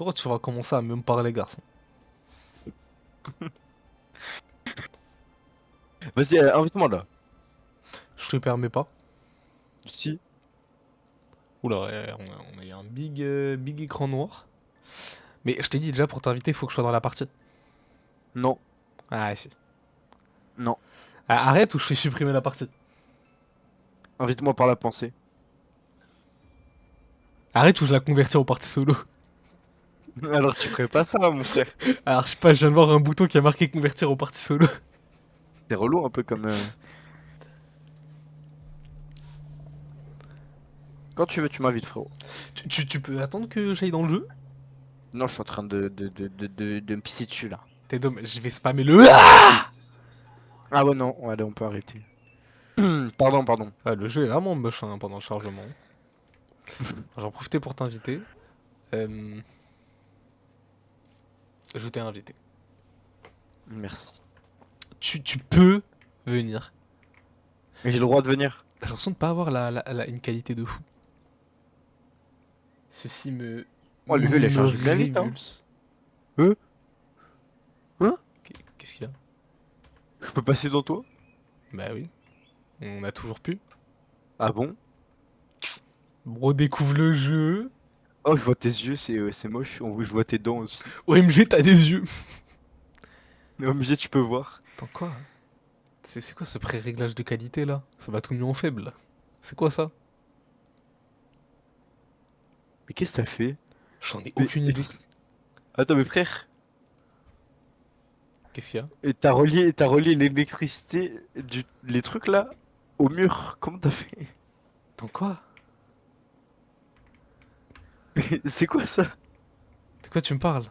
Toi, tu vas commencer à me parler, garçon. Vas-y, invite-moi là. Je te permets pas. Si. Oula, ouais, on a eu un big écran noir. Mais je t'ai dit déjà, pour t'inviter, il faut que je sois dans la partie. Non. Ah, si. Non. Ah, arrête ou je fais supprimer la partie. Invite-moi par la pensée. Arrête ou je la convertis en partie solo. Alors tu ferais pas ça, mon frère. Alors, je sais pas, je viens de voir un bouton qui a marqué convertir en partie solo. C'est relou un peu comme. Quand tu veux, tu m'invites, frérot. Tu peux attendre que j'aille dans le jeu? Non, je suis en train de me pisser dessus là. T'es dommage, je vais spammer le... Ah, Ah ouais, non, allez, on peut arrêter. Pardon, pardon. ah, le jeu est vraiment moche hein, pendant le chargement. J'en profitais pour t'inviter. Euh, Je t'ai invité. Merci. Tu peux venir. Mais j'ai le droit de venir. J'ai l'impression de pas avoir une qualité de fou. Ceci Oh, le jeu, il a me chargé bien vite, hein. révulse. Hein? Hein? Qu'est-ce qu'il y a? Je peux passer dans toi? Bah oui, on a toujours pu. Ah bon? Bro découvre le jeu. Oh, je vois tes yeux, c'est moche. Je vois tes dents aussi. OMG, t'as des yeux. Mais obligé, tu peux voir. Attends, quoi? C'est quoi ce pré-réglage de qualité là? Ça va tout mis en faible là. C'est quoi ça? Mais qu'est-ce que ça fait? J'en ai Mais... aucune idée. Attends, mais frère. Qu'est-ce qu'il y a? Et t'as relié l'électricité les trucs là au mur. Comment t'as fait? Attends, quoi? C'est quoi ça? De quoi tu me parles?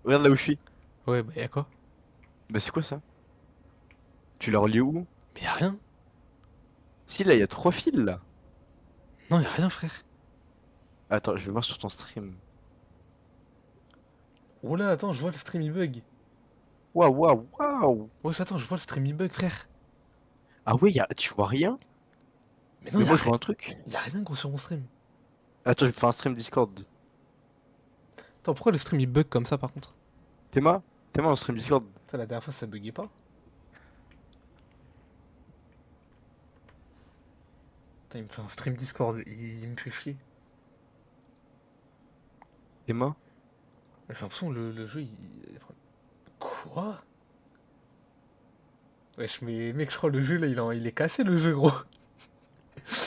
Regarde là où je suis. Ouais, bah y'a quoi? Bah c'est quoi ça? Tu l'as relié où? Mais y'a rien. Si là, il y a trois fils là. Non, y'a rien, frère. Attends, je vais voir sur ton stream. Oh là, attends, je vois le stream il bug. Waouh, waouh, waouh! Ouais, attends, je vois le stream il bug, frère. Ah ouais, tu vois rien? Mais non, Mais moi je vois un truc. y a rien gros sur mon stream. Attends, je vais faire un stream Discord. Attends, pourquoi le stream il bug comme ça par contre? Théma? Théma en stream Discord. Putain, la dernière fois ça buguait pas. Putain, il me fait un stream Discord, il me fait chier. Théma? J'ai l'impression que le jeu il. Quoi? Wesh, mais mec, je crois que le jeu là il est cassé le jeu, gros.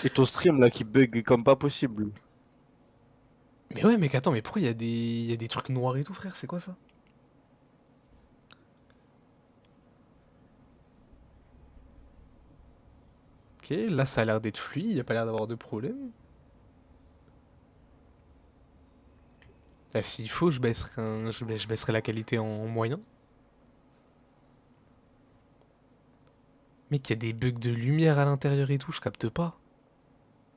Et ton stream là qui bug comme pas possible. Mais ouais, mec, attends, mais pourquoi il y a des trucs noirs et tout, frère? C'est quoi ça? Ok, là ça a l'air d'être fluide, y a pas l'air d'avoir de problème. Là, s'il faut, je baisserai la qualité en moyen. Mec, y a des bugs de lumière à l'intérieur et tout, je capte pas.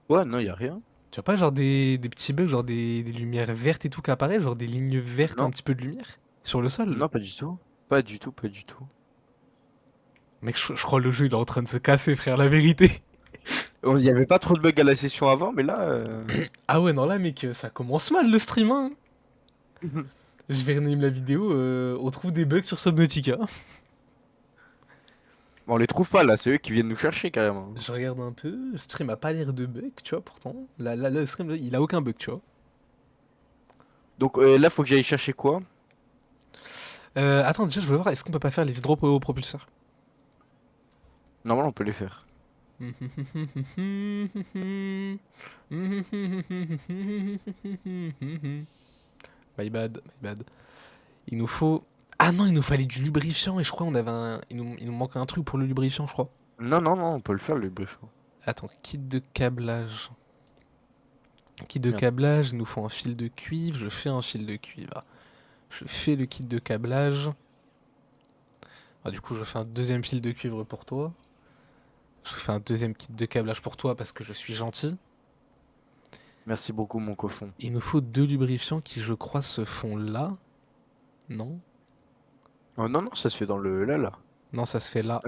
Ouais, non, y a rien. Tu vois pas genre des petits bugs, genre des lumières vertes et tout qui apparaissent, genre des lignes vertes, un Non, petit peu de lumière sur le sol. non, pas du tout. Pas du tout, pas du tout. Mec, je crois que le jeu il est en train de se casser, frère, la vérité. Il y avait pas trop de bugs à la session avant, mais là. Ah ouais, non, là, mec, ça commence mal le stream, hein. Je vais rename la vidéo, on trouve des bugs sur Subnautica. Bon, on les trouve pas là, c'est eux qui viennent nous chercher carrément. Je regarde un peu, le stream a pas l'air de bug, tu vois, pourtant. Là, le stream, là, il a aucun bug, tu vois. Donc là, faut que j'aille chercher quoi? Attends, déjà, je veux voir, est-ce qu'on peut pas faire les drops au propulseur? Normalement, on peut les faire. My bad, my bad. Il nous faut... Ah non, il nous fallait du lubrifiant et je crois qu'on avait un... il nous manque un truc pour le lubrifiant, je crois. Non, non, non, on peut le faire le brief. Attends, kit de câblage. Kit de Merde. câblage, il nous faut un fil de cuivre. Je fais un fil de cuivre. Je fais le kit de câblage. Ah, du coup, je fais un deuxième fil de cuivre pour toi. Je fais un deuxième kit de câblage pour toi parce que je suis gentil. Merci beaucoup, mon cochon. Il nous faut deux lubrifiants qui, je crois, se font là. Non? Oh non, non, ça se fait dans le là, là. Non, ça se fait là.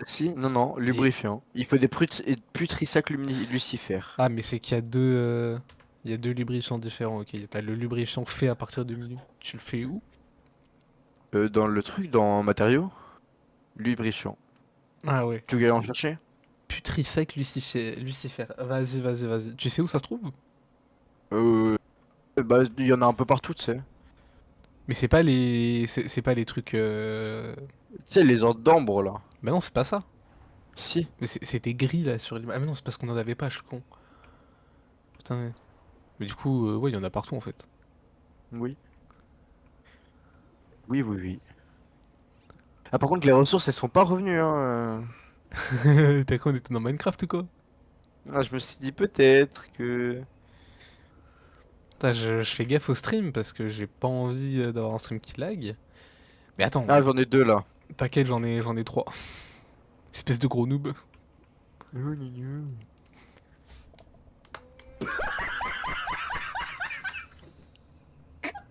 Si, non, non, Et... lubrifiant. Il faut des putrissac lucifères. Ah, mais c'est qu'il y a deux... Il y a deux lubrifiants différents, ok. T'as le lubrifiant fait à partir de milieu. Tu le fais où? Dans le truc, dans matériaux, lubrifiant. Ah ouais. Tu veux aller en chercher? Putrisec Lucifer. Lucifer. Vas-y, vas-y, vas-y. Tu sais où ça se trouve? Euh, Bah, il y en a un peu partout, tu sais. Mais c'est pas les. C'est pas les trucs. Tu sais, les ordres d'ambre, là. Bah non, c'est pas ça. Si. Mais c'était gris là sur l'image. Ah mais non, c'est parce qu'on en avait pas, je suis con. Putain. Ouais. Mais du coup, ouais, il y en a partout en fait. Oui. Oui, oui, oui. Ah, par contre, les ressources, elles sont pas revenues, hein. T'as quoi, on était dans Minecraft ou quoi? Ah, je me suis dit peut-être que... Putain, je fais gaffe au stream parce que j'ai pas envie d'avoir un stream qui lag. Mais attends, Ah, j'en ai deux, là. t'inquiète, j'en ai trois. Espèce de gros noob.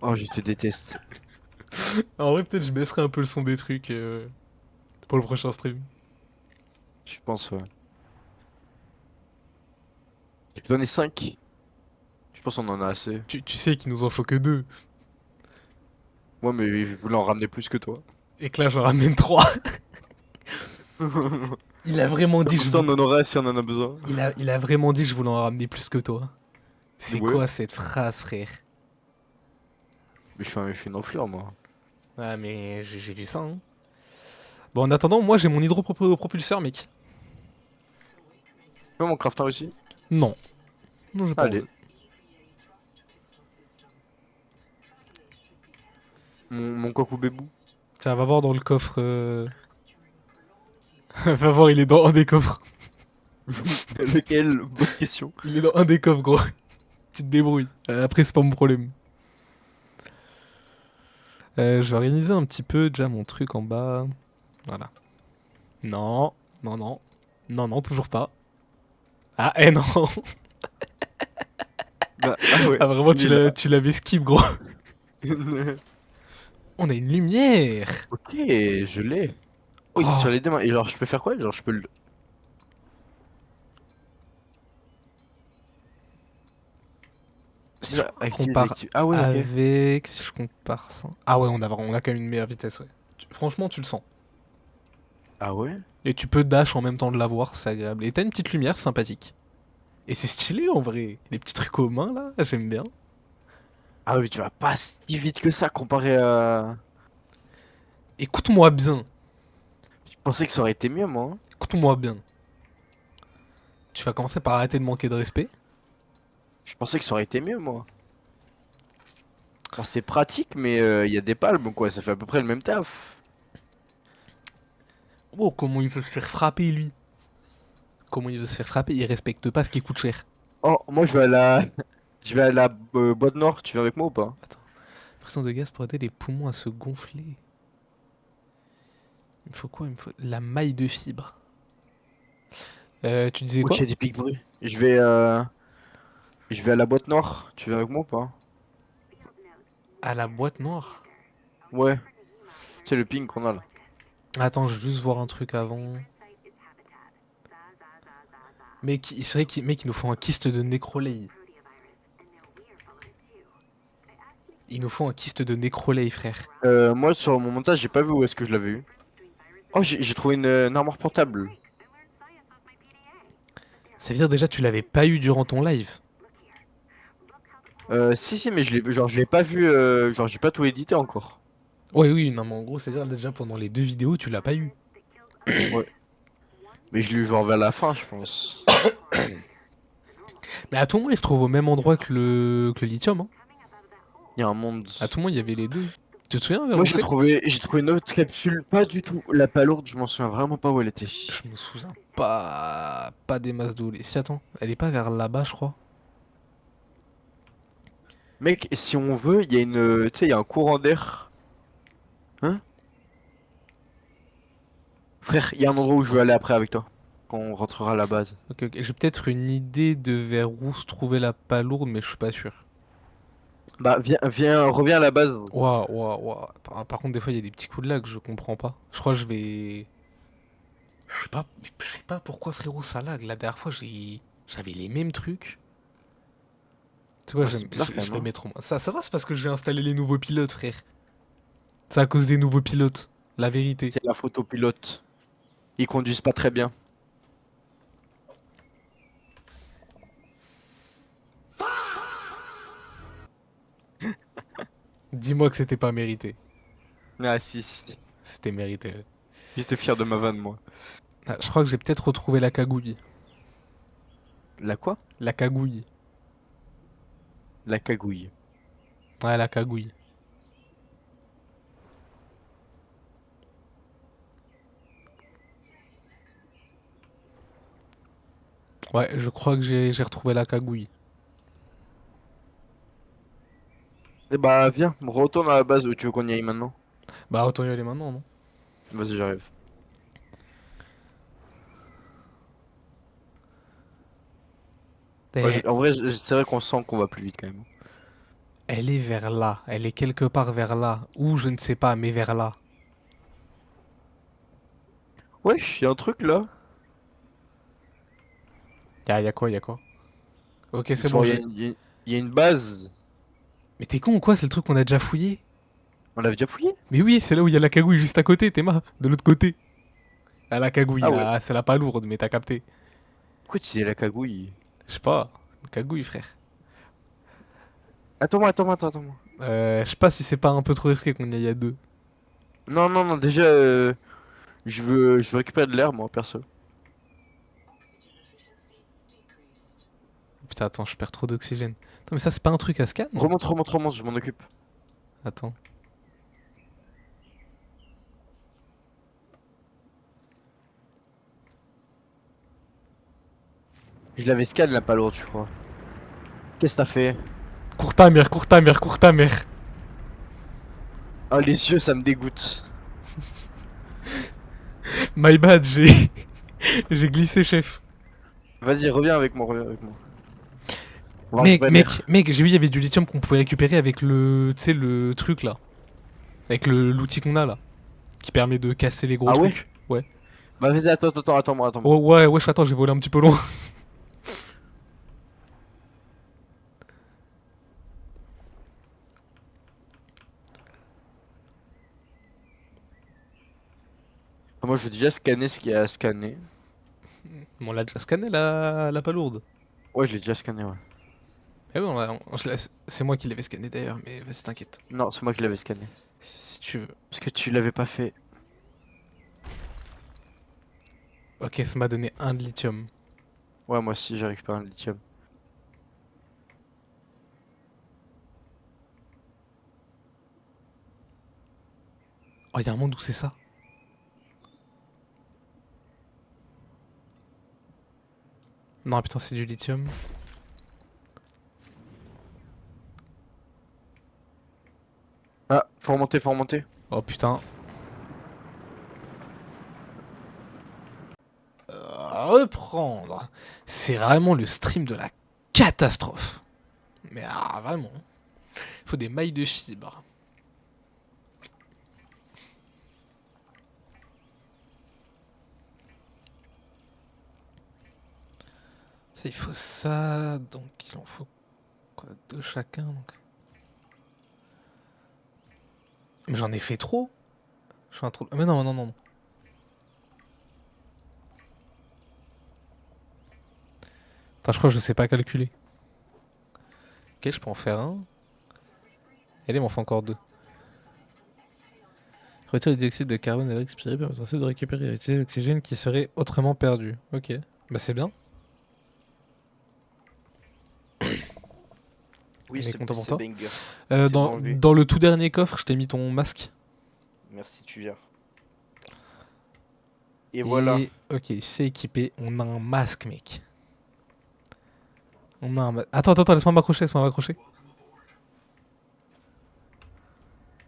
Oh, je te déteste. En vrai, peut-être je baisserai un peu le son des trucs pour le prochain stream. Je pense, ouais. J'en ai 5. Je pense qu'on en a assez. Tu sais qu'il nous en faut que deux. Moi, mais je voulais en ramener plus que toi. Et que là, j'en ramène trois. Il a vraiment dit Comme ça, on en aura si on en a besoin. il a vraiment dit je voulais en ramener plus que toi. C'est Ouais. quoi cette phrase, frère? Mais je suis une enflure, moi. Ah, mais j'ai vu ça, hein. Bon, en attendant, moi j'ai mon hydropropulseur, mec. Fais mon crafter aussi. Non. Non, j'ai pas envie. Allez. Mon coq ou bébou. Tiens, va voir dans le coffre. Va voir, il est dans un des coffres. Lequel? Bonne question. Il est dans un des coffres, gros. Tu te débrouilles. Après, c'est pas mon problème. Je vais organiser un petit peu déjà mon truc en bas. Voilà. Non, non, non. Non, non, toujours pas. Ah, non. Bah, ah ouais, Ah, vraiment, il est là. tu l'avais skip, gros. On a une lumière. Ok, je l'ai. Oui, c'est Oh, sur les deux mains. Et genre, je peux faire quoi? Genre, je peux le... si je Activer, compare désactiver. Ah ouais, ok. avec... Si je compare ça... Ah ouais, on a quand même une meilleure vitesse, ouais. Franchement, tu le sens. Ah ouais? Et tu peux dash en même temps de l'avoir, c'est agréable. Et t'as une petite lumière sympathique. Et c'est stylé en vrai. Les petits trucs aux mains là, j'aime bien. Ah oui, tu vas pas si vite que ça comparé à... Écoute-moi bien. Je pensais que ça aurait été mieux, moi, hein. Écoute-moi bien. Tu vas commencer par arrêter de manquer de respect. Je pensais que ça aurait été mieux, moi. Bon, c'est pratique, mais il y a des palmes, quoi. Ça fait à peu près le même taf. Oh, comment il veut se faire frapper lui. Comment il veut se faire frapper, il respecte pas ce qui coûte cher. Oh, moi, je vais à la... Je vais à la boîte noire. Tu viens avec moi ou pas? Attends. Pression de gaz pour aider les poumons à se gonfler. Il me faut quoi? Il me faut la maille de fibre. Tu disais Oh, quoi? j'ai des pics bruits. Je vais à la boîte noire. Tu viens avec moi ou pas? À la boîte noire. Ouais. C'est le ping qu'on a là. Attends, je veux juste voir un truc avant. Mec, c'est vrai qu'il nous faut un kyste de nécrolei. Il nous faut un kyste de nécrolei, frère. Moi, sur mon montage, j'ai pas vu où est-ce que je l'avais eu. Oh, j'ai trouvé une armoire portable. Ça veut dire déjà tu l'avais pas eu durant ton live. Si, si, mais je l'ai pas vu. Genre, j'ai pas tout édité encore. Ouais, oui, non, mais en gros, c'est-à-dire déjà pendant les deux vidéos, tu l'as pas eu. Ouais. Mais je l'ai eu genre vers la fin, je pense. Mais à tout moment, il se trouve au même endroit que le lithium, hein. Il y a un monde. À tout moment, il y avait les deux. Tu te souviens vers Moi, où c'est? j'ai trouvé une autre capsule, pas du tout. La palourde, je m'en souviens vraiment pas où elle était. Je me souviens pas des masses d'eau. Si, attends, elle est pas vers là-bas, je crois. Mec, si on veut, il y a tu sais, il y a un courant d'air. Hein? Frère, il y a un endroit où je veux aller après avec toi. Quand on rentrera à la base. Ok, ok. J'ai peut-être une idée de vers où se trouvait la palourde, mais je suis pas sûr. Bah, reviens à la base. Waouh, waouh, waouh. Par contre, des fois, il y a des petits coups de lag, je comprends pas. Je crois que je vais. Je sais pas pourquoi, frérot, ça lag. La dernière fois, j'avais les mêmes trucs. sais quoi, Ouais, c'est bizarre quand je même, vais hein. mettre au moins. Ça va, c'est parce que j'ai installé les nouveaux pilotes, frère. C'est à cause des nouveaux pilotes. La vérité. C'est la photo pilote. Ils conduisent pas très bien. Dis-moi que c'était pas mérité. Ah si, si. C'était mérité. Ouais. J'étais fier de ma vanne, moi. Ah, je crois que j'ai peut-être retrouvé la cagouille. La quoi? La cagouille. La cagouille. Ouais, la cagouille. Ouais, je crois que j'ai retrouvé la cagouille. Eh bah viens, retourne à la base où tu veux qu'on y aille maintenant. Bah, autant y aller maintenant, non? Vas-y, j'arrive. Ouais, Eh, en vrai, c'est vrai qu'on sent qu'on va plus vite quand même. elle est vers là. Elle est quelque part vers là. Ou je ne sais pas, mais vers là. Wesh, y'a un truc là. Y a quoi, y a quoi? Ok, c'est bon, Genre, j'ai. y a une base. Mais t'es con ou quoi? C'est le truc qu'on a déjà fouillé? On l'avait déjà fouillé? Mais oui, c'est là où il y a la cagouille juste à côté, t'es marre. De l'autre côté. Ah, la cagouille, Ah ouais. là, c'est la pas lourde, mais t'as capté. Pourquoi tu disais la cagouille? Je sais pas. Une cagouille, frère. Attends-moi, attends-moi, attends-moi. Je sais pas si c'est pas un peu trop risqué qu'on y aille à deux. Non, non, non, déjà, je veux récupérer de l'air, moi, perso. Putain, attends, je perds trop d'oxygène. Non, mais ça, c'est pas un truc à scan, non? Remonte, remonte, remonte, je m'en occupe. Attends. Je l'avais scan, la pas lourde, je crois. Qu'est-ce que t'as fait? Cours ta mère, cours ta mère, cours ta mère. Oh, les yeux, ça me dégoûte. My bad, j'ai. J'ai glissé, chef. Vas-y, reviens avec moi, reviens avec moi. On va Mec, récupérer de mec, l'air. mec, j'ai vu, il y avait du lithium qu'on pouvait récupérer avec le. Tu sais, le truc là. Avec l'outil qu'on a là. Qui permet de casser les gros Ah ouais? trucs. Ouais. Bah, vas-y, attends, attends, attends-moi, attends-moi. Oh, ouais, wesh, attends, j'ai volé un petit peu loin. Ah, moi, je veux déjà scanner ce qu'il y a à scanner. Bon, on l'a déjà scanné la palourde. Ouais, je l'ai déjà scanné, ouais. Eh oui, c'est moi qui l'avais scanné d'ailleurs, mais vas-y, t'inquiète. Non, c'est moi qui l'avais scanné. Si tu veux. Parce que tu l'avais pas fait. Ok, ça m'a donné un de lithium. Ouais, moi aussi, j'ai récupéré un lithium. Oh, il y a un monde où c'est ça. Non, putain, c'est du lithium. Ah, faut remonter, faut remonter. Oh putain. Reprendre. C'est vraiment le stream de la catastrophe. Mais ah, vraiment. Il faut des mailles de fibre. Ça, il faut ça. Donc, il en faut quoi? Deux chacun. Donc. Mais j'en ai fait trop. Je suis un trop. Mais non, non, non, non. Attends, je crois que je sais pas calculer. Ok, je peux en faire un. Et là, il m'en fait encore deux. Retire le dioxyde de carbone et l'air expiré permettant ainsi de récupérer et utiliser l'oxygène qui serait autrement perdu. Ok. Bah, c'est bien. Oui, On est content pour c'est toi. banger. C'est bon, lui. Dans le tout dernier coffre, je t'ai mis ton masque. Merci, tu gères. Et voilà. Et ok, c'est équipé. On a un masque, mec. On a un masque. Attends, attends, attends, laisse-moi m'accrocher, laisse-moi m'accrocher.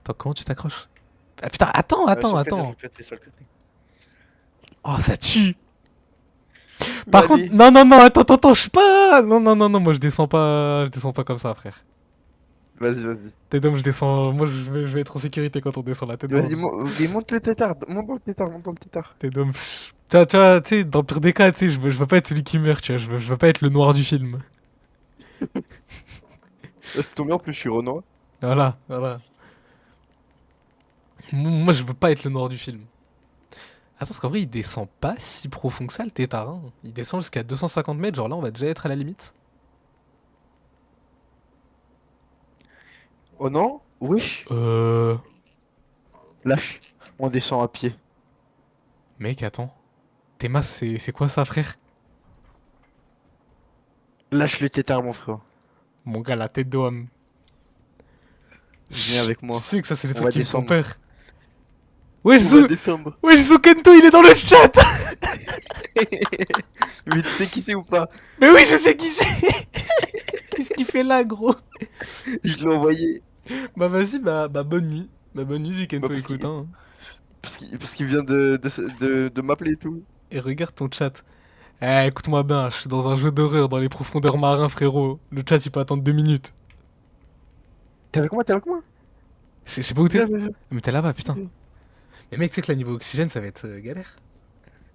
Attends, comment tu t'accroches? Ah putain, attends, attends, Sur le côté, sur attends. le côté, sur le côté. Oh, ça tue. Bah, Par contre, allez. non, non, non, attends, attends, attends, je suis pas. Non, non, non, non, moi je descends pas comme ça, frère. Vas-y, vas-y. T'es d'homme, je descends. Moi, je vais être en sécurité quand on descend là. T'es Vas-y, d'homme. mais monte le tétard. Monte dans le tétard, monte dans le tétard. T'es d'homme. Tu sais, dans le pire des cas, tu sais, je veux pas être celui qui meurt, tu vois. Je veux pas être le noir du film. Là, c'est tombé en plus, je suis Renoir. Voilà, voilà. Moi, je veux pas être le noir du film. Attends, parce qu'en vrai, il descend pas si profond que ça, le tétard, hein. Il descend jusqu'à 250 mètres, genre là, on va déjà être à la limite. Oh non? Wesh. Euh... Lâche. On descend à pied. Mec, attends. Théma, c'est quoi ça, frère? Lâche le tétard, mon frère. Mon gars, la tête d'homme. Viens Chut, avec tu moi. sais que ça, c'est les On trucs va qui me font descendre. peur. Wesh, On va Zou... descendre. Wesh, Zoukento, il est dans le chat! Mais tu sais qui c'est ou pas? Mais oui, je sais qui c'est! Qu'est-ce qu'il fait là, gros? Je l'ai envoyé. Bah vas-y, bah bonne nuit. Bah bonne nuit, Bah, Zikento, écoute, hein. parce qu'il vient de m'appeler et tout. Et regarde ton chat. Eh, écoute-moi bien, je suis dans un jeu d'horreur dans les profondeurs marins, frérot. Le chat, il peut attendre 2 minutes. T'es avec moi? T'es avec moi? Je sais pas où t'es. Viens, viens, viens. Mais t'es là-bas, putain. Viens. Mais mec, tu sais que là, niveau oxygène, ça va être galère.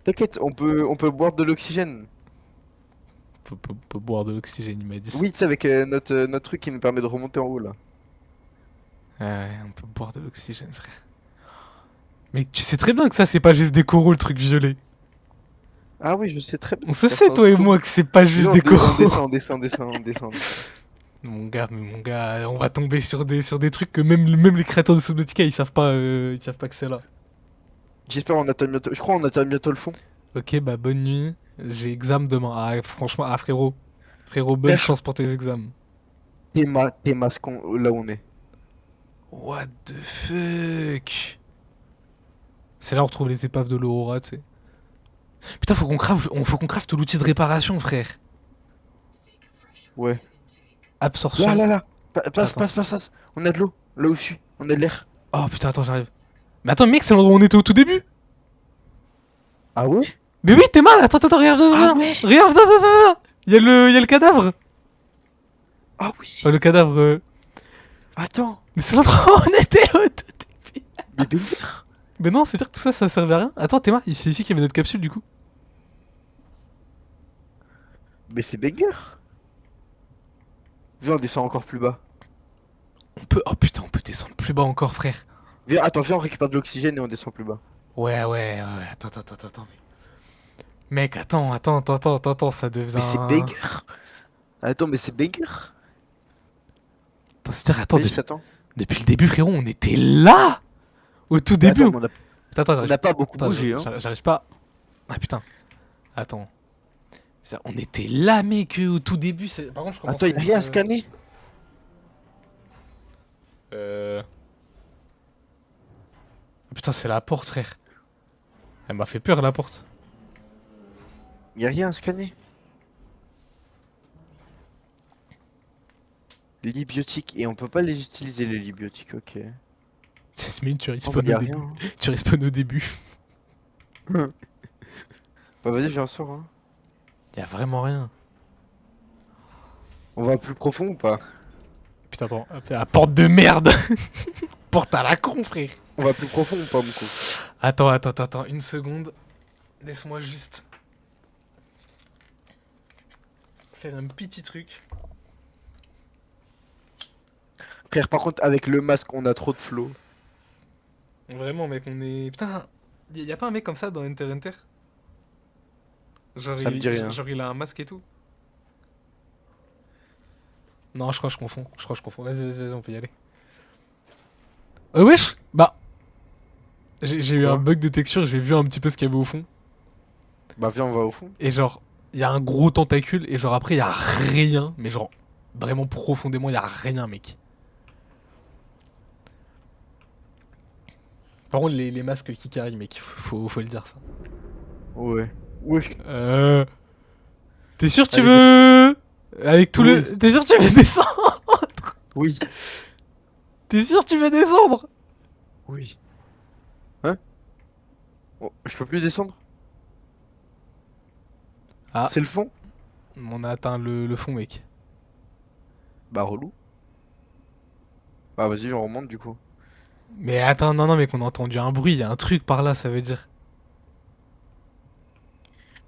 T'inquiète, on peut boire de l'oxygène. On peut boire de l'oxygène, il m'a dit. Oui, tu sais, avec notre truc qui nous permet de remonter en haut là. Ouais, on peut boire de l'oxygène, frère. Mais tu sais très bien que ça, c'est pas juste des coraux, le truc violet. Ah oui, je sais très bien. On se Car sait, c'est un toi et scoop. moi, que c'est pas juste Viens, des on coraux. descend, on descend, on descend, on descend, on descend. Mon gars, on va tomber sur des trucs que même les créateurs de Subnautica, ils savent pas que c'est là. J'espère on atteint bientôt. Je crois on atteint bientôt le fond. Ok, bah bonne nuit. J'ai examen demain. Ah, franchement, ah frérot. Frérot, bonne Frère, chance pour tes examens. t'es masquant là où on est. What the fuck? C'est là où on retrouve les épaves de l'Aurora, tu sais. Putain, faut qu'on crafte l'outil de réparation, frère. Ouais. Là, Absorption. là, là. Putain, Passe, attends. passe, passe, passe. On a de l'eau. Là où je suis. On a de l'air. Oh putain, attends, j'arrive. Mais attends, mec, c'est l'endroit où on était au tout début. Ah ouais? Mais oui, t'es mal. Attends, regarde, Ah regarde. ouais? Regarde, viens. Il y a le cadavre. Ah oui. Enfin, le cadavre. Attends. Mais c'est l'endroit où on était au tout début. Mais Banger. Mais non, c'est-à-dire que tout ça, ça servait à rien. Attends, Théma, c'est ici qu'il y avait notre capsule, du coup. Mais c'est Banger. Viens, on descend encore plus bas. Oh putain, on peut descendre plus bas encore, frère. Viens, attends, viens, on récupère de l'oxygène et on descend plus bas. Ouais. Attends. Mec, attends, ça devient. Mais c'est Banger. Attends, mais c'est Banger. Attends, c'est-à-dire, attends, Vas-y, je t'attends. depuis le début, frérot, on était là. Au tout Mais début. attends, mais Attends, on j'arrive. n'a pas beaucoup Attends, bougé, hein. j'arrive pas. Ah putain. Attends. On était là, mec, au tout début. Par contre, je commence Attends, à y'a rien à être. scanner. Euh... Ah, putain, c'est la porte, frère. Elle m'a fait peur, la porte. Y'a rien à scanner. Les lits biotiques. Et on peut pas les utiliser, les lits biotiques, ok. 16 minutes, tu Oh bah respawns au y'a début. rien. Tu respawns au début. Hein. Bah vas-y, j'en sors, hein. Y'a vraiment rien. On va plus profond ou pas? Putain, attends. La porte de merde. Porte à la con, frère. On va plus profond ou pas, mon coup? Attends. Une seconde. Laisse-moi juste faire un petit truc. Frère, par contre, avec le masque, on a trop de flow. Vraiment, mec, on est. Putain, y a pas un mec comme ça dans Enter Enter? Ça me dit rien. Genre, il a un masque et tout. Non, je crois que je confonds. Vas-y, on peut y aller. Wesh! Bah, j'ai eu un Quoi? bug de texture, j'ai vu un petit peu ce qu'il y avait au fond. Bah viens, on va au fond. Et genre, il y a un gros tentacule, et genre après, il y a rien. Mais genre, vraiment profondément, il y a rien, mec. Par contre, les masques qui carry, mec, faut le dire ça. Ouais. Wesh. T'es sûr que tu Allez, veux. Avec tout oui. le. T'es sûr que tu veux descendre? Oui. T'es sûr que tu veux descendre? Oui. Hein? Oh, je peux plus descendre? Ah, C'est le fond? on a atteint le fond, mec. Bah relou. Bah vas-y, on remonte du coup. Mais attends, non, mec, on a entendu un bruit, il y a un truc par là, ça veut dire.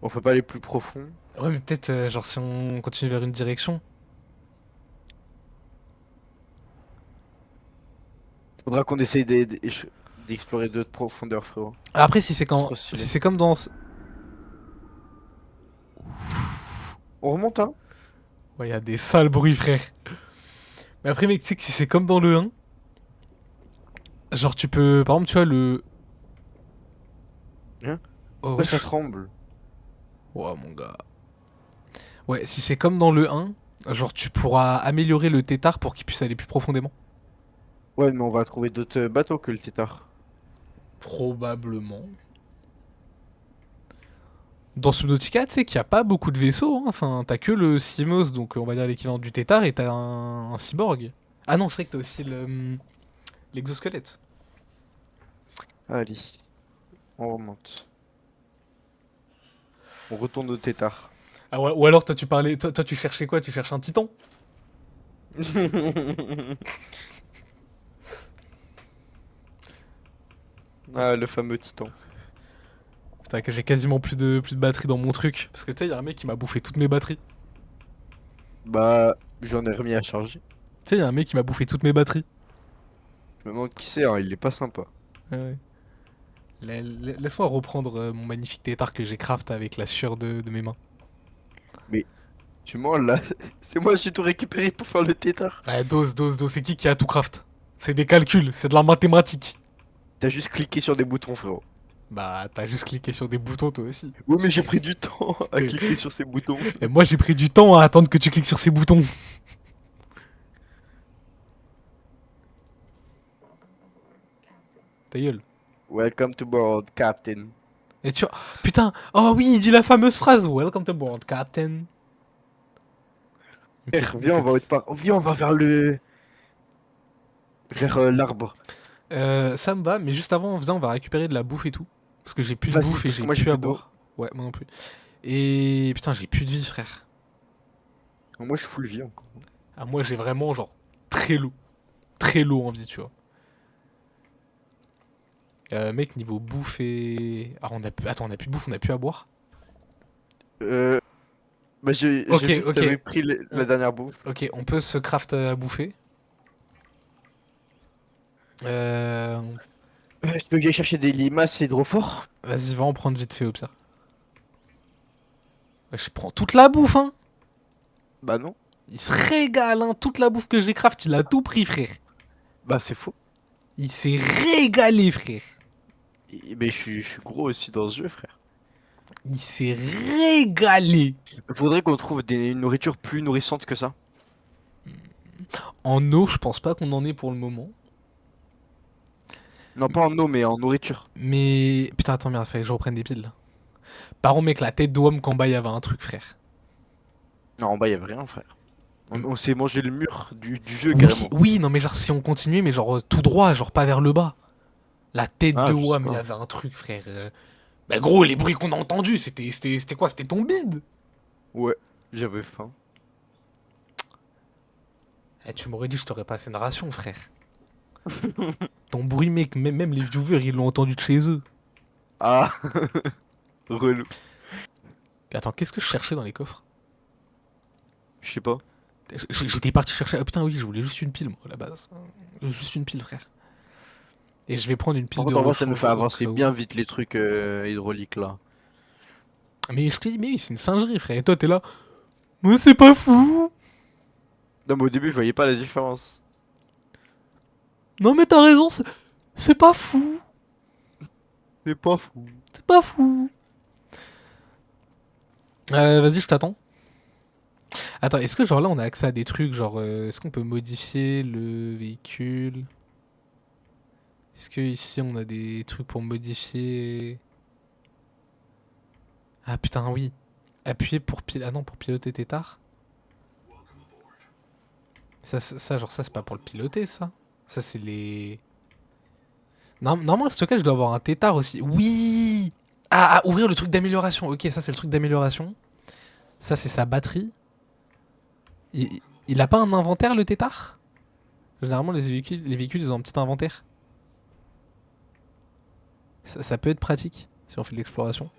On peut pas aller plus profond. Ouais, mais peut-être, genre, si on continue vers une direction. Faudra qu'on essaye d'explorer d'autres profondeurs, frérot. Après, Trop si stylé. c'est comme dans... On remonte, hein? Ouais, il y a des sales bruits, frère. Mais après, mec, tu sais que si c'est comme dans le 1, genre tu peux... Par exemple, tu vois, le... Hein? Oh, Ouais, ça wesh. tremble. Ouais, mon gars. Ouais, si c'est comme dans le 1, genre tu pourras améliorer le tétard pour qu'il puisse aller plus profondément. Ouais, mais on va trouver d'autres bateaux que le tétard. Probablement. Dans Subnautica, tu sais qu'il n'y a pas beaucoup de vaisseaux. Hein. Enfin, t'as que le Simos, donc on va dire l'équivalent du tétard, et t'as un cyborg. Ah non, c'est vrai que t'as aussi l'exosquelette. Allez, on remonte. On retourne au tétard. Ah ouais, ou alors toi tu parlais, toi tu cherchais quoi? Tu cherches un titan? Ah, le fameux titan. Putain, que j'ai quasiment plus de batterie dans mon truc. Parce que tu sais, il y a un mec qui m'a bouffé toutes mes batteries. Bah, j'en ai remis à charger. Tu sais, il y a un mec qui m'a bouffé toutes mes batteries. Je me demande qui c'est, hein, il est pas sympa. Ouais, ouais. Laisse-moi reprendre mon magnifique tétard que j'ai craft avec la sueur de mes mains. Mais tu mens là, c'est moi j'ai tout récupéré pour faire le tétard. Ouais, dose, c'est qui a tout craft? C'est des calculs, c'est de la mathématique. T'as juste cliqué sur des boutons, frérot. Bah, t'as juste cliqué sur des boutons toi aussi. Oui, mais j'ai pris du temps à Et, cliquer sur ces boutons. et moi j'ai pris du temps à attendre que tu cliques sur ces boutons. Ta gueule. Welcome to board, Captain. Et tu vois, putain, oh oui, il dit la fameuse phrase Welcome to board, Captain. Frère, viens, on va autre part. Viens, on va vers l'arbre. Ça me va, mais juste avant, viens, on va récupérer de la bouffe et tout. Parce que j'ai plus de Vas-y, bouffe et parce que j'ai moi j'ai plus à plus d'eau. boire. Ouais, moi non plus. Et putain, j'ai plus de vie, frère. Moi je suis full vie encore. Ah, moi j'ai vraiment, genre, très low. Très low en vie, tu vois. Mec, niveau bouffe et. Ah, attends, on a plus de bouffe, on a plus à boire. Euh, Bah j'ai Ok, vu que ok. t'avais pris la On... dernière bouffe. Ok, on peut se craft à bouffer. Euh... Je peux que j'aille chercher des limaces hydrophores? Vas-y, va en prendre vite fait au pire. Ouais, je prends toute la bouffe, hein. Bah non. Il se régale, hein. Toute la bouffe que j'ai craft, il a tout pris, frère. Bah c'est faux. Il s'est régalé, frère. Mais je suis gros aussi dans ce jeu, frère. Il s'est régalé. Faudrait qu'on trouve une nourriture plus nourrissante que ça. En eau, je pense pas qu'on en ait pour le moment. Non, pas en eau, mais en nourriture. Mais. Putain, attends, merde, fallait que je reprenne des piles là. Par contre, mec, la tête d'homme qu'en bas, il y avait un truc, frère. Non, en bas, y avait rien, frère. On s'est mangé le mur du jeu, Oui, carrément. oui, non, mais genre, si on continuait, mais genre tout droit, genre pas vers le bas. La tête de Ah, je sais WAM, il y pas. avait un truc, frère. Bah, gros, les bruits qu'on a entendus, c'était quoi? C'était ton bide. Ouais, j'avais faim. Eh, tu m'aurais dit, je t'aurais passé une ration, frère. Ton bruit, mec, même les viewers, ils l'ont entendu de chez eux. Ah, relou. Attends, qu'est-ce que je cherchais dans les coffres? Je sais pas. J'étais parti chercher. Ah putain, oui, je voulais juste une pile, moi, à la base. Juste une pile, frère. Et je vais prendre une Par pile de contre, en vrai, ça nous rechange fait au avancer cas où. bien vite les trucs hydrauliques là. Mais je t'ai dit, mais oui, c'est une singerie, frère. Et toi, t'es là. Mais c'est pas fou. Non, mais au début, je voyais pas la différence. Non, mais t'as raison, c'est pas fou. C'est pas fou. C'est pas fou. Vas-y, je t'attends. Attends, est-ce que genre là, on a accès à des trucs, genre, est-ce qu'on peut modifier le véhicule? Est-ce que ici, on a des trucs pour modifier? Ah putain, oui. Appuyer pour piloter. Ah non, pour piloter tétard. Genre, ça, c'est pas pour le piloter, ça. Ça, c'est les. Normalement, le stockage doit avoir un tétard aussi. Oui. Ouvrir le truc d'amélioration. Ok, ça, c'est le truc d'amélioration. Ça, c'est sa batterie. Il a pas un inventaire, le tétard? Généralement, les véhicules, ils ont un petit inventaire. Ça peut être pratique si on fait de l'exploration.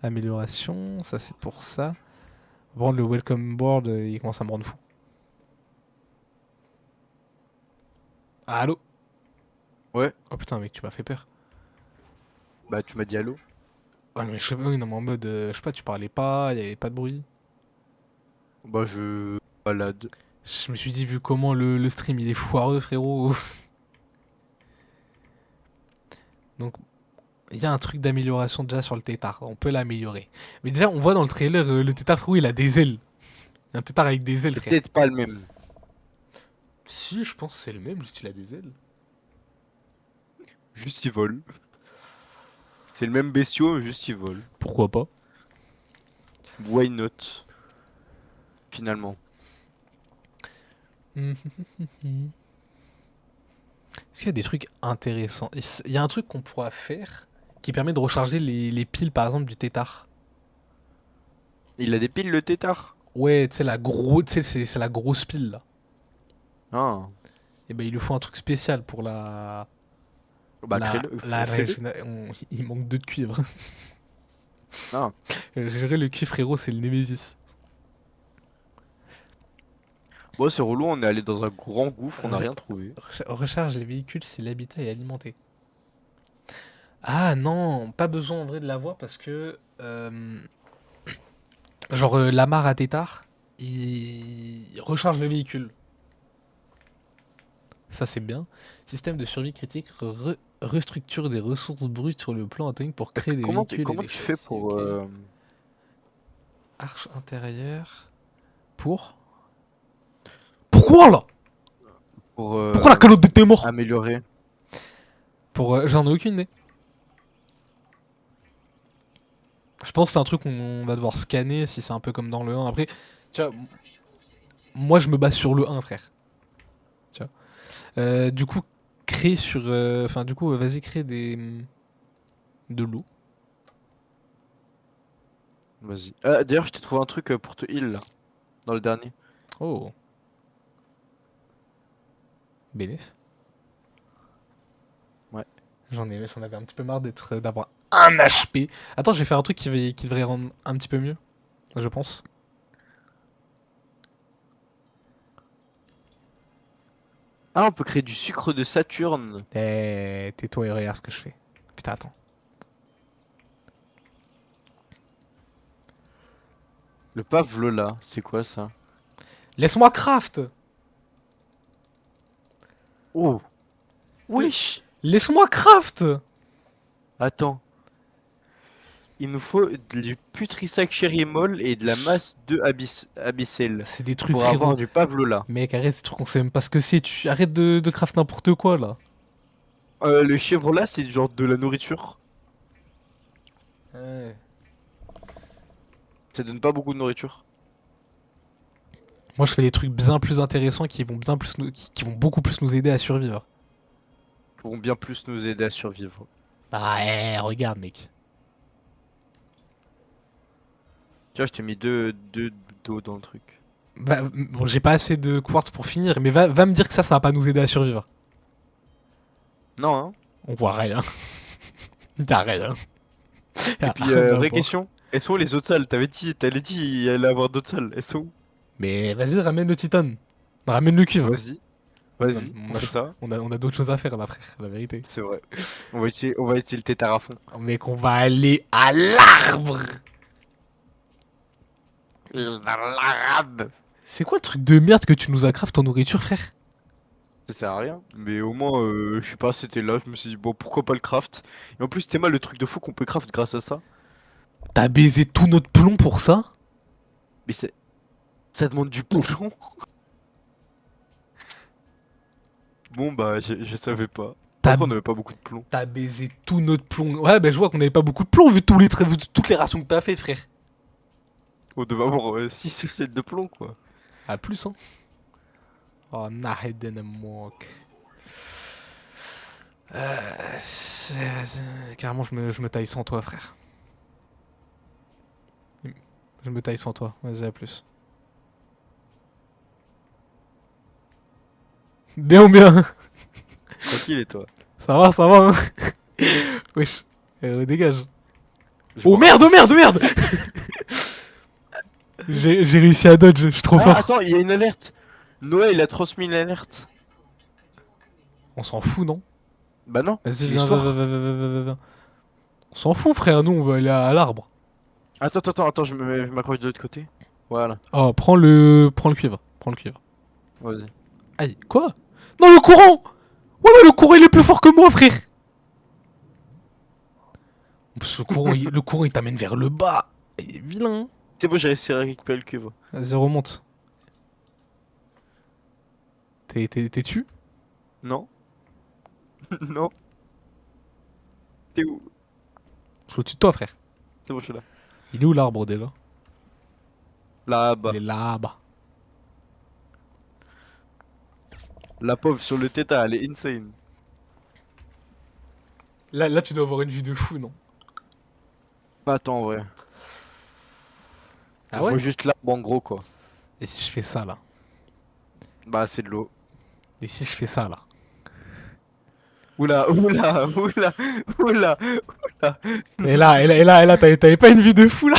Amélioration, ça, c'est pour ça. Bon, le welcome board, il commence à me rendre fou. Allô? Ouais, Oh putain, mec, tu m'as fait peur. bah tu m'as dit allô. Ouais, mais je sais pas, oui, non, mais en mode, je sais pas, tu parlais pas, y avait pas de bruit. Bah je balade. Je me suis dit, vu comment le stream il est foireux, frérot. Donc, il y a un truc d'amélioration déjà sur le tétard. On peut l'améliorer. Mais déjà, on voit dans le trailer, le tétard, frérot, il a des ailes. Un tétard avec des ailes, C'est frère. peut-être pas le même. Si, je pense que c'est le même, juste il a des ailes. Juste il vole. C'est le même bestiau, juste il vole. Pourquoi pas? Why not? Finalement. Est-ce qu'il y a des trucs intéressants? Il y a un truc qu'on pourra faire qui permet de recharger les piles, par exemple, du tétard. Il a des piles le tétard. Ouais, tu sais, c'est la grosse pile, là. Ah. Et ben, il lui faut un truc spécial pour la... Bah crée-le. Fais-le. Il manque deux de cuivre. Ah. Gérer le cuivre, frérot, c'est le Némésis. Bon c'est relou, on est allé dans un grand gouffre, on n'a Re- rien trouvé. Recharge les véhicules si l'habitat est alimenté. Ah non, pas besoin en vrai de l'avoir parce que... genre, Lamar à Tétard, il recharge le véhicule. Ça, c'est bien. Système de survie critique restructure des ressources brutes sur le plan atomique pour créer des véhicules et Comment des tu fais châssis. pour Ok. Arche intérieure. Pour Pourquoi là? pour Pourquoi la calotte de tes morts? améliorer? Pour. J'en ai aucune idée. Je pense que c'est un truc qu'on va devoir scanner si c'est un peu comme dans le 1. Après, tu vois, moi je me base sur le 1, frère. Tu vois. Du coup, crée sur. Enfin, du coup, vas-y, crée des. De l'eau. Vas-y. Ah, d'ailleurs je t'ai trouvé un truc pour te heal là, dans le dernier. Oh, bénéf. Ouais. J'en avais un petit peu marre d'avoir un HP. Attends, je vais faire un truc qui devrait rendre un petit peu mieux, je pense. Ah on peut créer du sucre de Saturne. Tais-toi et regarde ce que je fais. Putain, attends. Le Pavlola, c'est quoi ça? Laisse-moi craft. Oh. Wesh. Laisse-moi craft. Attends. Il nous faut du putrisac chérimol et de la masse de abyssel C'est des trucs, pour frérot. avoir du Pavlola. Mec, arrête ces trucs, on sait même pas ce que c'est. Tu arrêtes de craft n'importe quoi là. Le chèvre là, c'est genre de la nourriture. Ouais. Ça donne pas beaucoup de nourriture. Moi, je fais des trucs bien plus intéressants qui vont beaucoup plus nous aider à survivre. Pourront bien plus nous aider à survivre. Ah, regarde, mec. Tu vois, je t'ai mis deux d'eau dans le truc. Bon, j'ai pas assez de quartz pour finir, mais va me dire que ça va pas nous aider à survivre. Non, hein. On voit rien. T'as rien. Et puis, Rien à vraie voir. question. Elles sont où les autres salles? T'allais dit il allait avoir d'autres salles. Elles sont où? Mais vas-y, ramène le titane. Ramène le cuivre. Vas-y, vas-y, on fait ça. On a d'autres choses à faire là, frère, la vérité. C'est vrai. On va utiliser le tétard à fond. Mec, on va aller à l'arbre. L'arabe. C'est quoi le truc de merde que tu nous as craft en nourriture, frère? Ça sert à rien. Mais au moins, je sais pas, c'était là. Je me suis dit, bon, pourquoi pas le craft? Et en plus, c'était mal le truc de fou qu'on peut craft grâce à ça. T'as baisé tout notre plomb pour ça? Mais ça demande du plomb. Bon, bah, je savais pas. T'as Après, on avait pas beaucoup de plomb. T'as baisé tout notre plomb. Ouais, bah je vois qu'on avait pas beaucoup de plomb vu vu toutes les rations que t'as faites, frère. On devait avoir 6 ou 7 de plomb, quoi. À plus, hein. Oh, Nahedene Mok. Carrément, je me taille sans toi, frère. Je me taille sans toi. Vas-y, à plus. Bien ou bien? Tranquille, et toi? Ça va, hein. Wesh. Dégage. Je Oh vois. merde, oh merde, oh merde. J'ai réussi à dodge, je suis trop Ah, fort. attends, il y a une alerte. Noël, il a transmis une alerte. On s'en fout, non? Bah non, Vas-y, c'est viens, viens, l'histoire. viens, viens, viens, viens, viens. On s'en fout, frère, nous, on veut aller à l'arbre. Attends, je m'accroche de l'autre côté. Voilà, Oh, prends le cuivre. Prends le cuivre. vas-y. Aïe, quoi? Non, le courant! Voilà, le courant, il est plus fort que moi, frère! Parce que le courant, il t'amène vers le bas. Il est vilain. C'est bon, j'ai réussi à récupérer le cuivre. Vas-y, remonte. T'es dessus? Non? Non? T'es où? Je suis au-dessus de toi, frère. C'est bon, je suis là. Il est où l'arbre déjà? Il Là-bas. est là-bas. La pauvre sur le tétard, elle est insane. Là, tu dois avoir une vue de fou, non? Pas attends, ouais. Je Ah vois ouais? juste l'arbre en gros, quoi. Et si je fais ça, là? Bah, c'est de l'eau. Et si je fais ça, là? Oula, oula, oula, oula, oula. Et là, t'avais pas une vue de fou, là?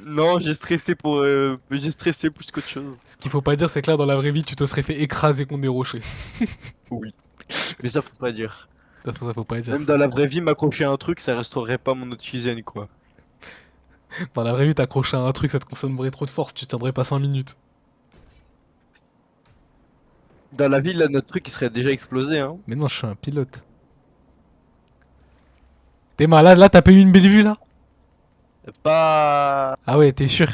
Non, j'ai stressé plus qu'autre chose. Ce qu'il faut pas dire, c'est que là, dans la vraie vie, tu te serais fait écraser contre des rochers. Oui. Mais ça, faut pas dire. Ça, faut pas dire Même ça. dans la vraie vie, m'accrocher à un truc, ça restaurerait pas mon autre cuisine, quoi. Dans la vraie vie, t'accrocher à un truc, ça te consommerait trop de force, tu tiendrais pas 5 minutes. Dans la vie, là, notre truc, il serait déjà explosé, hein. Mais non, je suis un pilote. Théma, là, t'as pas eu une belle vue, là? Pas... Ah ouais, t'es sûr?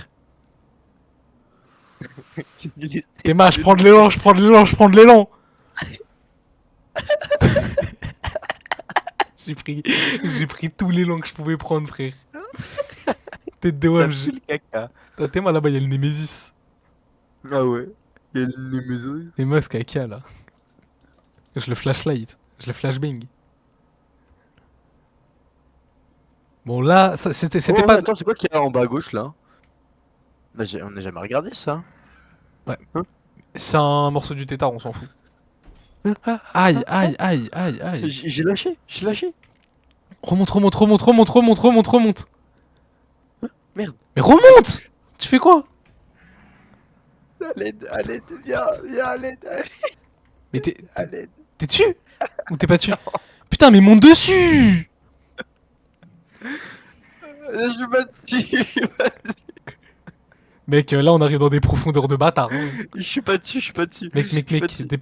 Théma, je prends de l'élan, je prends de l'élan, je prends de l'élan! J'ai pris tous les langues que je pouvais prendre, frère. Tête de T'as WAM, fait le caca. T'es moi là-bas, y'a le Nemesis. Ah ouais. Il y a une maison. T'es ce caca là. Je le flashlight. Je le flashbang. Bon là, c'était Oh, pas. attends, c'est quoi qu'il y a en bas à gauche, là? Bah, on n'a jamais regardé ça. Ouais. Hein. C'est un morceau du tétard, on s'en fout. Aïe, aïe, aïe, aïe, aïe. J'ai lâché. Remonte, remonte, remonte, remonte, remonte, remonte, remonte. Merde. Mais remonte! Tu fais quoi? À l'aide, viens, à l'aide, Mais à l'aide. t'es dessus? Ou t'es pas dessus? Putain, mais monte dessus! Je suis pas dessus. Mec, là on arrive dans des profondeurs de bâtard. Hein. Je suis pas dessus, je suis pas dessus. Mec, Je suis pas dessus. t'es